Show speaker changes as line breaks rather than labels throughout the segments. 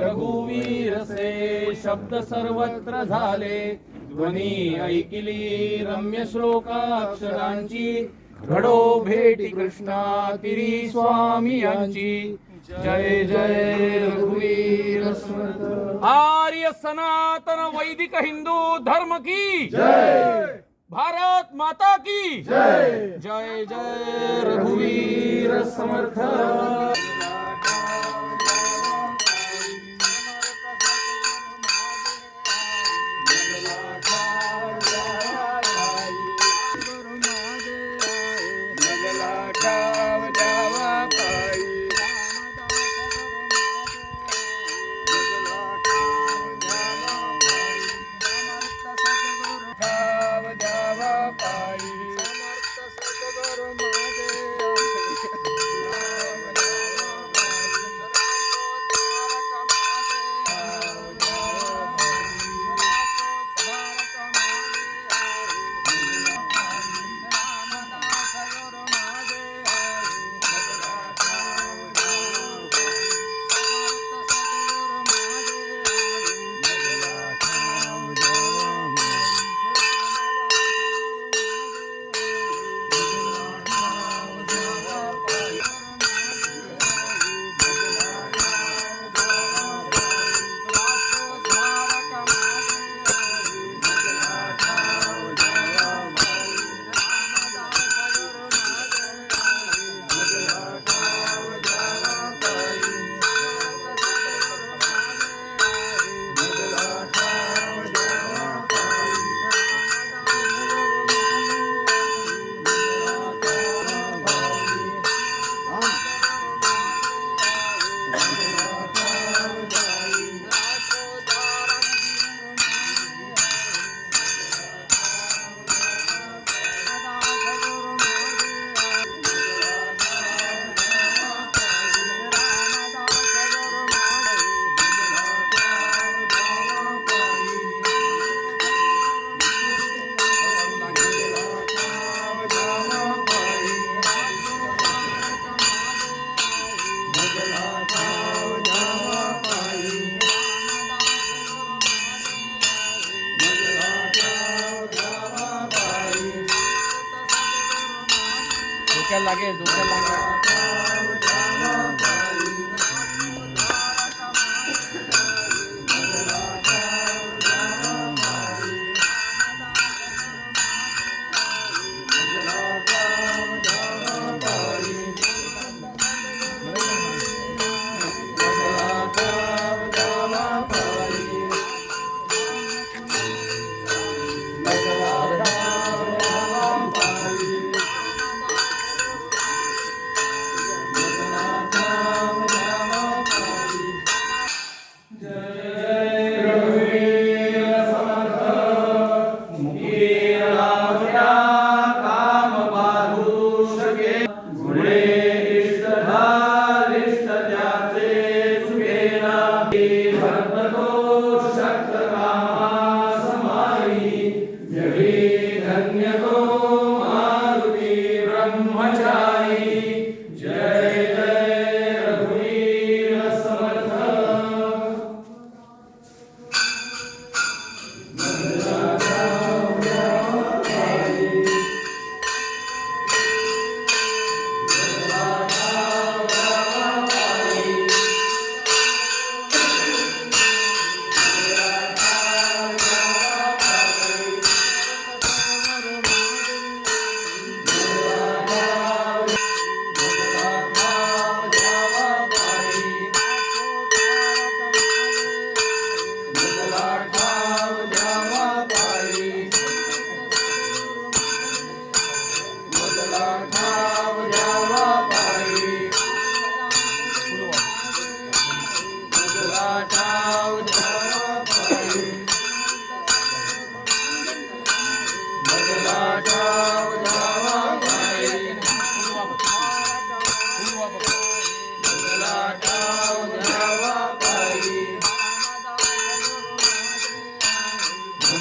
रघुवीर से शब्द सर्वत्र झाले, ध्वनी ऐकिली रम्य श्लोकाक्षरांची, घडो भेटी कृष्णा तिरी स्वामी यांची. जय जय रघुवीर समर्थ. आर्य सनातन वैदिक हिंदू धर्म की जय. भारत माता की जय. जय जय रघुवीर समर्थ. डोक्याला लागेल, डोक्याला लागेल.
भक्तो शक्त कामा समाई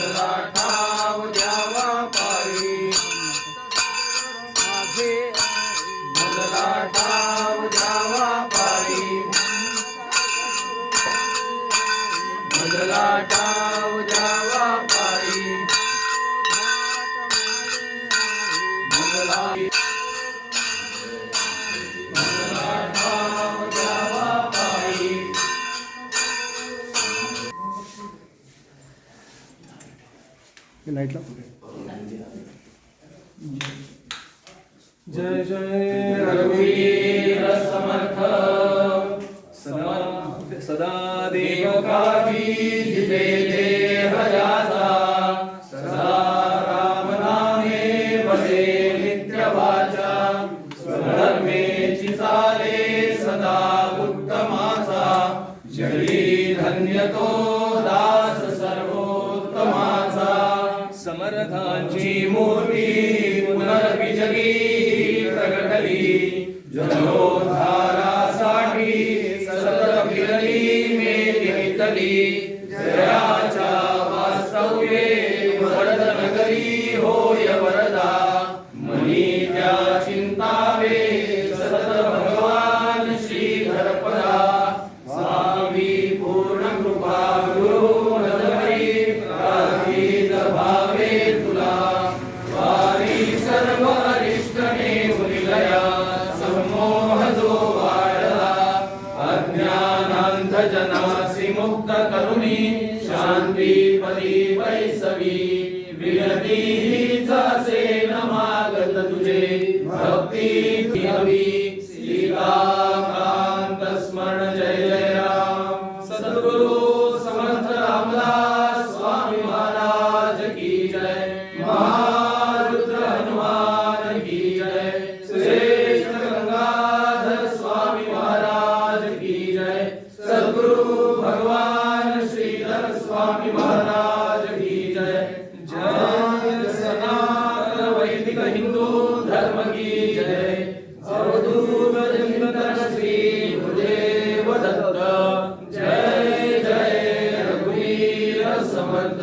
मजला ठाव द्यावा पायी
माझे
मजला ठाव द्यावा पायी मजला ठाव द्यावा पायी मजला मजला ठाव द्यावा पायी
जय जय
रघुवीर समर्थ
सदा
देव काजी जिथे देह याचा सदा राम नामे वदे नित्य वाचा स्वधर्मेची चाले सदा उत्तमाचा जयी धन्य तो दास सर्वोत्तमाचा
समर्थांची
मूर्ती पुनर्विजगी प्रगटली जनोद्धारासाठी सतत फिरली मेली जयाच्या वास्तव्ये वरद नगरी होय वरदा मनी त्या चिंतावे सतत भगवान श्रीधरपदा स्वामी पूर्ण कृपा गुरु नदमयी प्रार्थित भावे तुला वारी सर्व अरिष्टने उरिलया संमोह जो वाढला अज्ञानांध जनासी मुक्त करुणी शांती पदी वैसवी विनती हीच असेन मागत तुझे भक्ती हवी सीताकांत स्मरण जय जय राम सद्गुरु समर्थ रामदास स्वामी महाराज की जय महारुद्र हनुमान की जय श्रेष्ठ गंगाधर स्वामी महाराज की जय सद्गुरु भगवान श्रीधर स्वामी महाराज की जय जय सनातन वैदिक हिंदू धर्म की जय अवधूत चिंतन श्री गुरुदेव दत्त जय जय रघुवीर समर्थ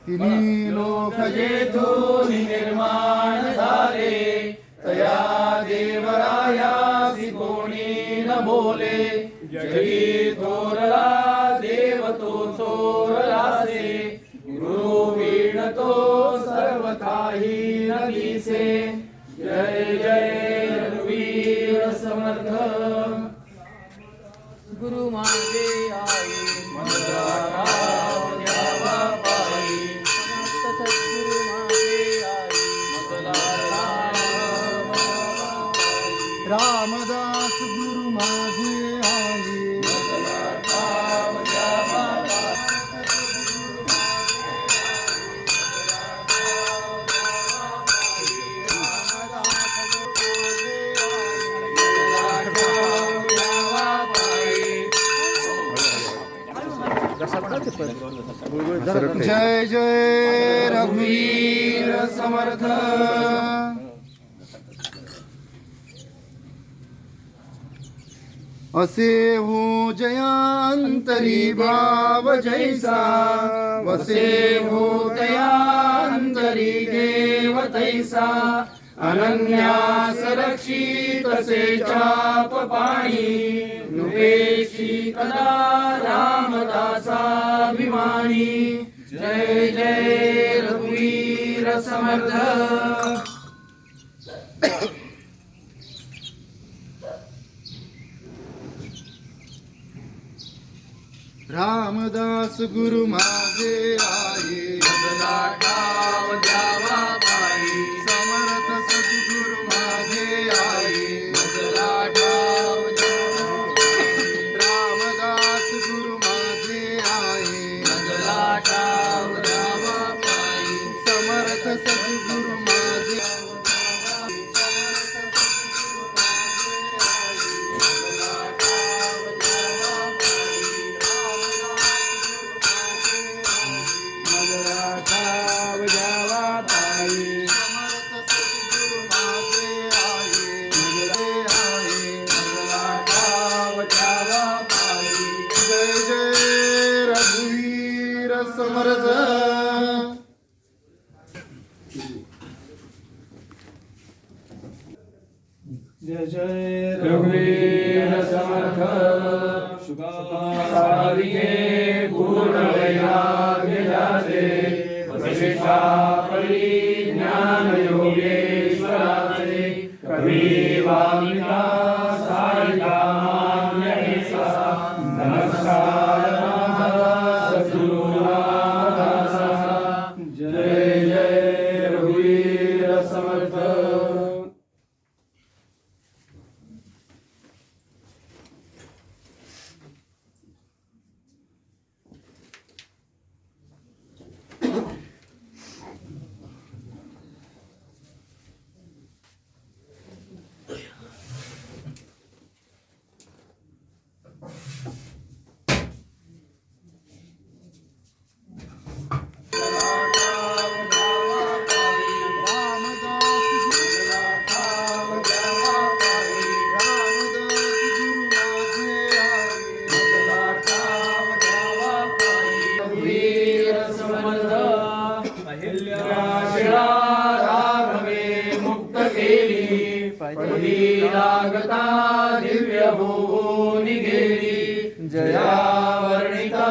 तिन्ही
लोक जेथून निर्माण झाले तया देवरायासी कोणी न बोले जगी थोरला देव तो चोरलासे गुरु वीण तो सर्व काही न दिसे जय जय रघुवीर समर्थ
गुरु माझे आई
मजला ठाव द्यावा पायी
सद्गुरु माझे आई
मजला ठाव द्यावा पायी
रामदास गुरु माझे आई
मजला ठाव द्यावा
जय जय रघुवीर समर्थ असे हो जयांतरी भाव जैसा वसे हो दयांतरी देव तैसा अनन्यास रक्षित से चाप पाणी नुपेशी कदा रामदासाभिमानी जय जय रघुवीर समर्थ रामदास गुरु माझे आहे
मजला ठाव द्यावा पायी
समर्थ सद्गुरु जय जय
रघुवीर समर्थ शुकारिके पूर्ण वैराग्य जाते वशिष्ठा परिज्ञान योगेश्वराचे कवी वाल्मिका सारिका मान्य ऐसा नमस्कार सद्गुरु रामदासा जय जय रघुवीर समर्थ लागता दिव्य भुवनी गेली जया वर्णिता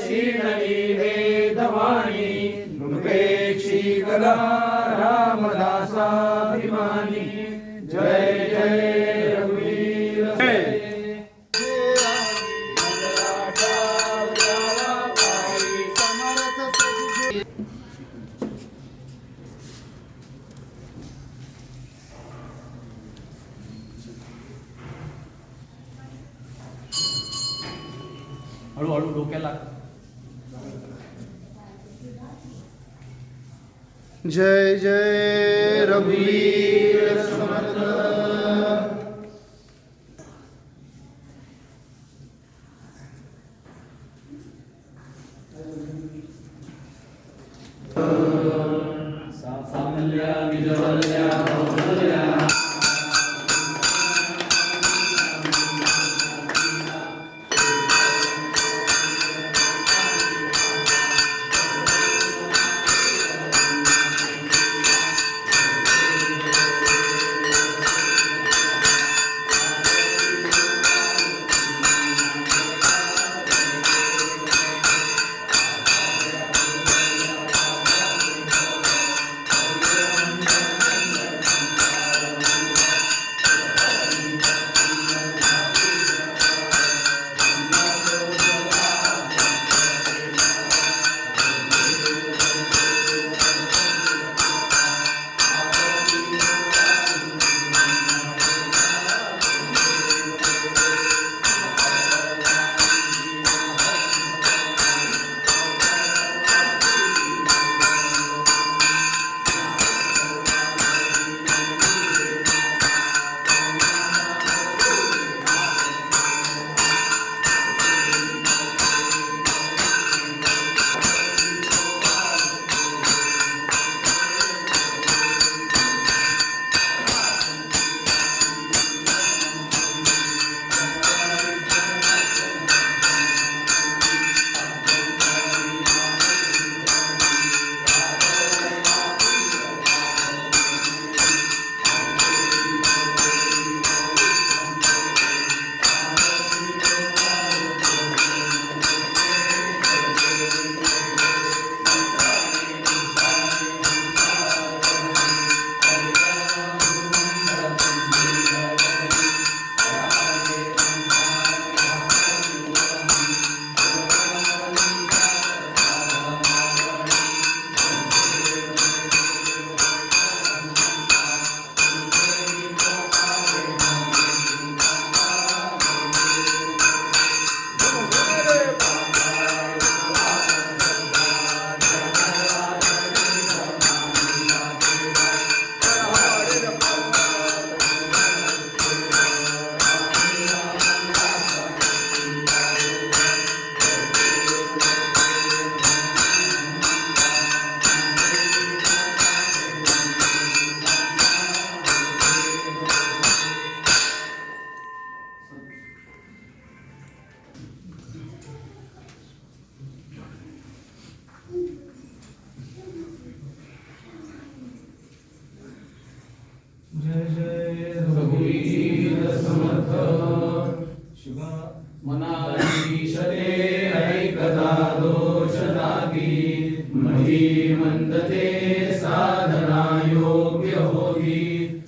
श्रीनवी वेदवाणी नृपेक्षी कला रामदासाभिमानी जय जय रघुवीर हळूहळू डोक्याला
जय जय रघुवीर समर्थ
सामल्या विजवल्या कौशल्या जय जय रघुवीर समर्थ मनाधीशते ऐकता दोष लागी मही मंदते साधना योग्य होती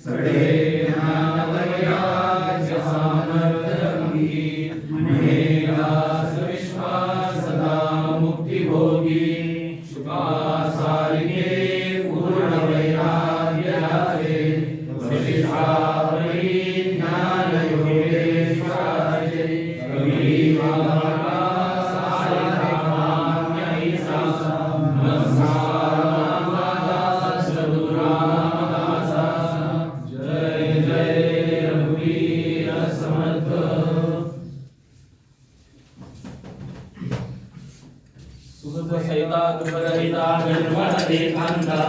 सडे ज्ञान वैराग्य सामर्थ्य रंगी मनेरास विश्वास सदा मुक्ती भोगी शुका सारिके पूर्ण वैराग्य राजे वशिष्ठावरी ज्ञान योगेश्वराजे कवी वाका सारिका मान्य ईसा नमस्कार सद्गुरुरामदासा जय जय रघुवीर समर्थ सुख सहिता दुःख रहिता निर्मळ एकांता